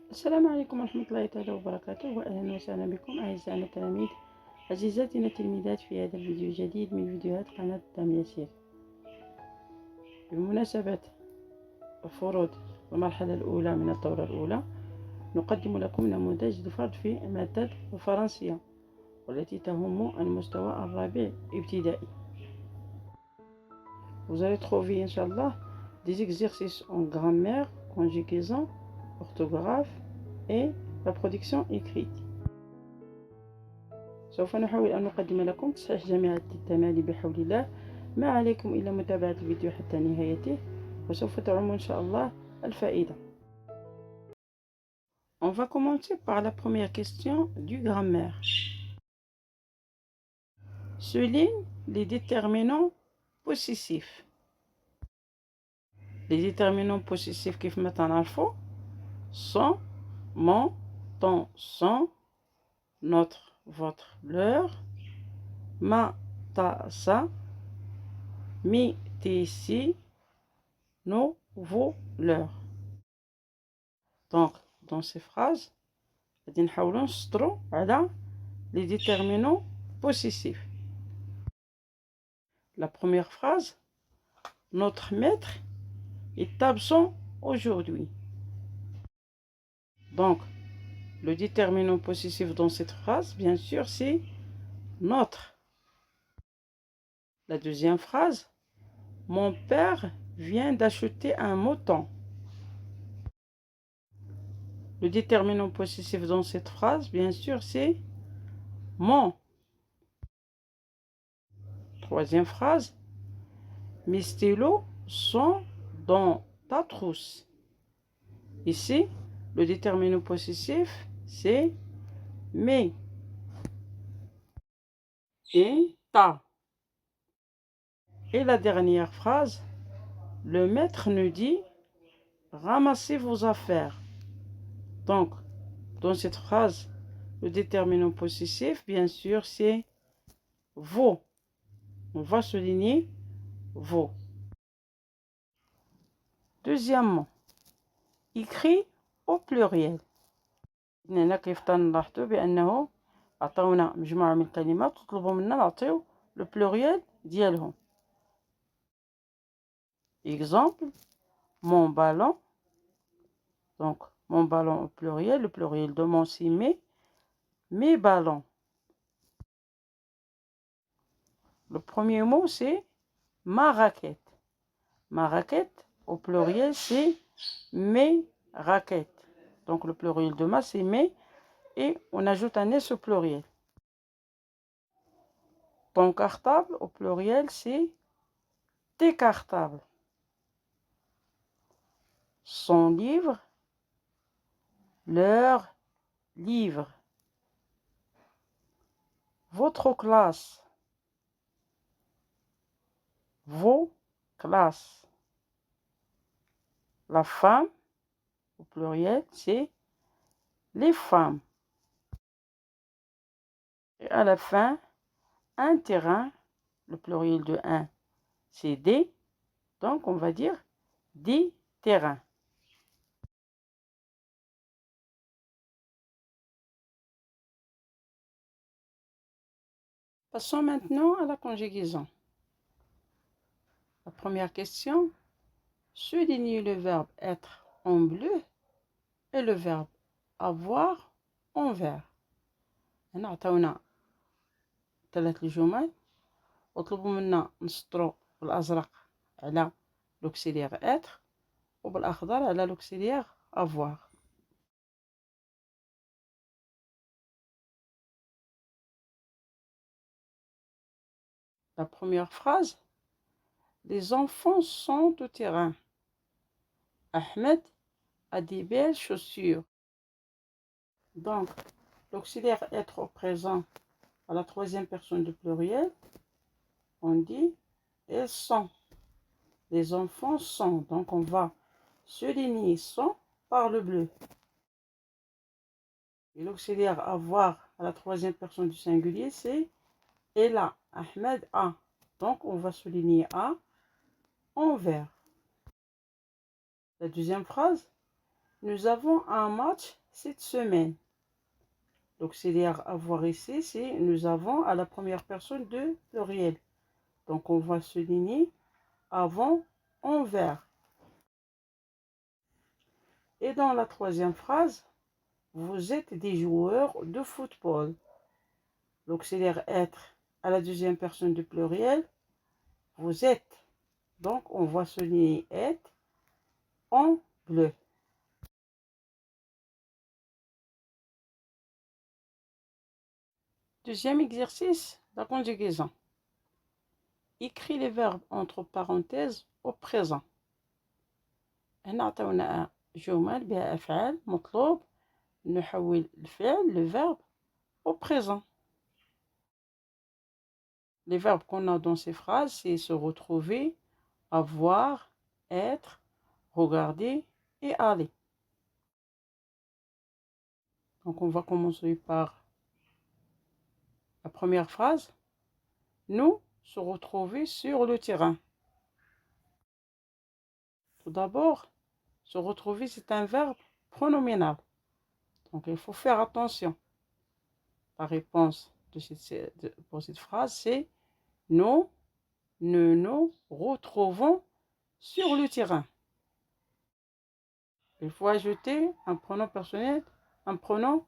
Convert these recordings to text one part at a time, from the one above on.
السلام عليكم ورحمة الله تعالى وبركاته، وأهلا وسهلا بكم أعزائنا التلاميذ عزيزاتنا التلميذات في هذا الفيديو الجديد من فيديوهات قناة دام يسير. بمناسبة فروض المرحلة الأولى من الدورة الأولى نقدم لكم نموذج لفرض في مادة الفرنسية والتي تهم المستوى الرابع ابتدائي. Vous allez trouver Inch'Allah des exercices en grammaire, conjugaison, orthographe et la production écrite. سوف نحاول أن نقدم لكم تصحيح جامعة التمالي بحول الله. ما عليكم إلا متابعة الفيديو حتى نهايته وسوف تعم إن شاء الله الفائدة. On va commencer par la première question du grammaire. Souligne les déterminants possessifs. Les déterminants possessifs كيف ما تعرفوا sont mon, ton, son, notre, votre, leur, ma, ta, sa, mi, ti, si, nous, vous, leur. Donc, dans ces phrases, غادي نحاولوا نسطروا على les déterminants possessifs. La première phrase, notre maître est absent aujourd'hui. Donc, le déterminant possessif dans cette phrase, bien sûr, c'est notre. La deuxième phrase, mon père vient d'acheter un mouton. Le déterminant possessif dans cette phrase, bien sûr, c'est mon. Troisième phrase, mes stylos sont dans ta trousse. Ici, le déterminant possessif, c'est mes et ta. Et la dernière phrase, le maître nous dit, ramassez vos affaires. Donc, dans cette phrase, le déterminant possessif, bien sûr, c'est vos. On va souligner vos. Deuxièmement, écrit au pluriel. هنا كيف تنلاحظوا بأنه عطاونا مجموعة من الكلمات تطلبوا منا نعطيو le pluriel ديالهم. Exemple, mon ballon. Donc, mon ballon au pluriel, le pluriel de mon c'est mes ballons. Le premier mot c'est ma raquette. Ma raquette au pluriel c'est mes raquettes. Donc le pluriel de ma c'est mes et on ajoute un S au pluriel. Ton cartable au pluriel c'est tes cartables. Son livre, leur livre. Votre classe, vos classes. La femme, au pluriel, c'est les femmes. Et à la fin, un terrain, le pluriel de un, c'est des. Donc, on va dire des terrains. Passons maintenant à la conjugaison. La première question, soulignez le verbe être en bleu et le verbe avoir en vert. هنا عطاونا 3 الجمل وطلبوا منا نسطروا بالازرق على l'auxiliaire être وبالاخضر على l'auxiliaire avoir. La première phrase, les enfants sont au terrain. Ahmed a des belles chaussures. Donc, l'auxiliaire être au présent à la troisième personne du pluriel, on dit elles sont. Les enfants sont. Donc, on va souligner sont par le bleu. Et l'auxiliaire avoir à la troisième personne du singulier, c'est elle a. Ahmed a. Donc, on va souligner a en vert. La deuxième phrase, nous avons un match cette semaine. L'auxiliaire avoir ici, c'est nous avons à la première personne de pluriel. Donc, on va souligner avant en vert. Et dans la troisième phrase, vous êtes des joueurs de football. L'auxiliaire être à la deuxième personne du pluriel, vous êtes. Donc, on va souligner être en bleu. Deuxième exercice, la conjugaison. Écris les verbes entre parenthèses au présent. هنا عطاونا جمل بها أفعال مطلوب نحول الفعل le verbe au présent. Les verbes qu'on a dans ces phrases, c'est se retrouver, avoir, être, regarder et aller. Donc on va commencer par la première phrase. Nous se retrouver sur le terrain. Tout d'abord, se retrouver, c'est un verbe pronominal. Donc il faut faire attention. La réponse pour cette phrase, c'est nous nous retrouvons sur le terrain. Il faut ajouter un pronom personnel, un pronom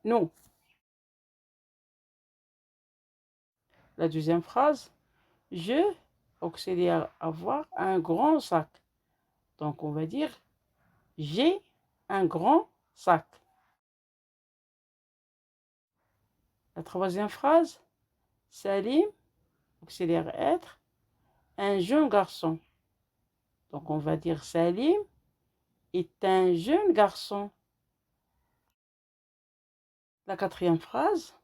nous. La deuxième phrase, je, auxiliaire avoir, un grand sac. Donc on va dire j'ai un grand sac. La troisième phrase, Salim, auxiliaire être, un jeune garçon. Donc on va dire Salim est un jeune garçon. La quatrième phrase,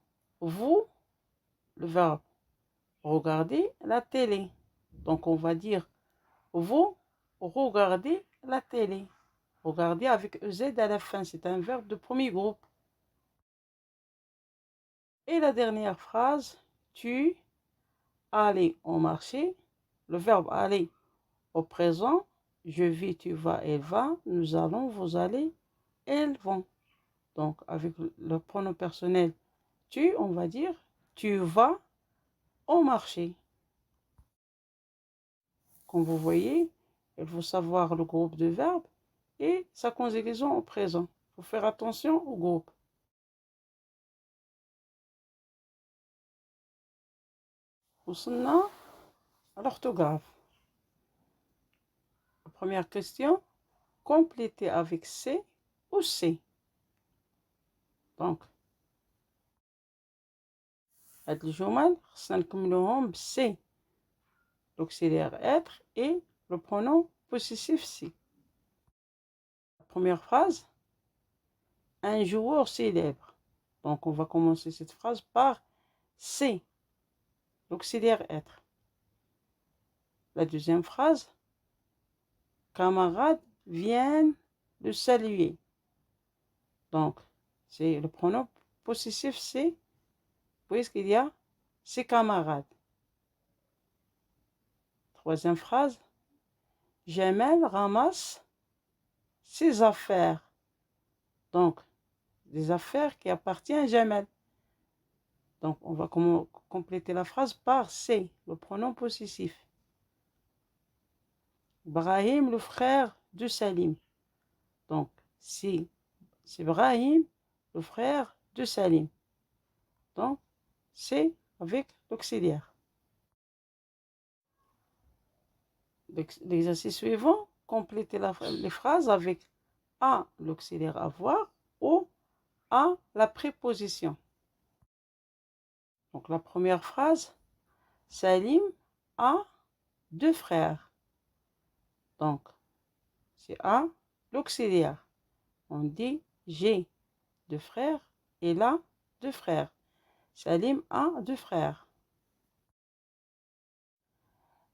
vous, le verbe regarder la télé. Donc on va dire vous regardez la télé. Regarder avec EZ à la fin, c'est un verbe de premier groupe. Et la dernière phrase, tu allais au marché. Le verbe aller au présent, je vais, tu vas, elle va, nous allons, vous allez, elles vont. Donc avec le pronom personnel tu, on va dire tu vas au marché. Comme vous voyez, il faut savoir le groupe de verbes et sa conjugaison au présent. Il faut faire attention au groupe. وصلنا à l'orthographe. La première question, compléter avec C ou C. Donc, هاد الجمل خصنا نكملوهم ب C. L'auxiliaire être et le pronom possessif C. La première phrase, un joueur célèbre. Donc, on va commencer cette phrase par C. L'auxiliaire être. La deuxième phrase, camarades viennent de saluer. Donc, c'est le pronom possessif c'est, puisqu'il y a ses camarades. Troisième phrase, Jamel ramasse ses affaires. Donc, des affaires qui appartiennent à Jamel. Donc, on va compléter la phrase par c'est, le pronom possessif. Brahim, le frère de Salim. Donc, c'est Brahim, le frère de Salim. Donc, c'est avec l'auxiliaire. L'exercice suivant, complétez les phrases avec A, l'auxiliaire avoir, ou A, la préposition. Donc, la première phrase, Salim a deux frères. Donc, c'est A, l'auxiliaire. On dit j'ai deux frères et là, deux frères. Salim a deux frères.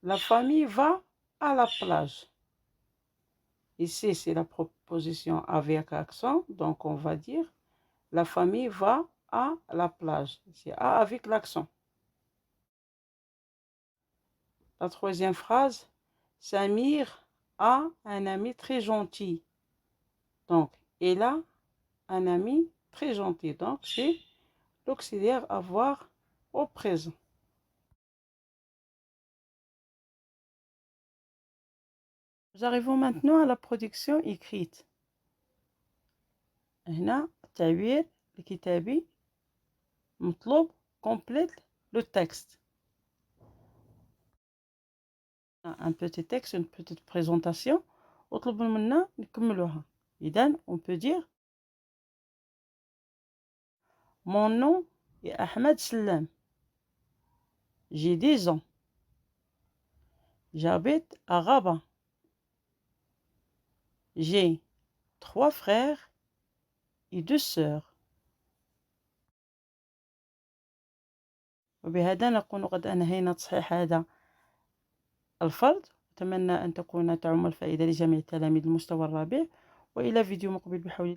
La famille va à la plage. Ici, c'est la proposition avec accent. Donc, on va dire la famille va à la plage. C'est A avec l'accent. La troisième phrase, Samir a un ami très gentil. Donc, elle a un ami très gentil. Donc, c'est l'auxiliaire avoir au présent. Nous arrivons maintenant à la production écrite. هنا التعبير الكتابي مطلوب complète le texte. Un petit texte, une petite présentation. اطلب منا نكملوها. إذن on peut dire mon nom est Ahmed Salem. J'ai 10 ans. J'habite à Rabat. J'ai 3 frères et 2 sœurs. وبهذا نكون قد أنهينا تصحيح هذا الفرد. أتمنى أن تكون تعم الفائدة لجميع تلاميذ المستوى الرابع، وإلى فيديو مقبل بحول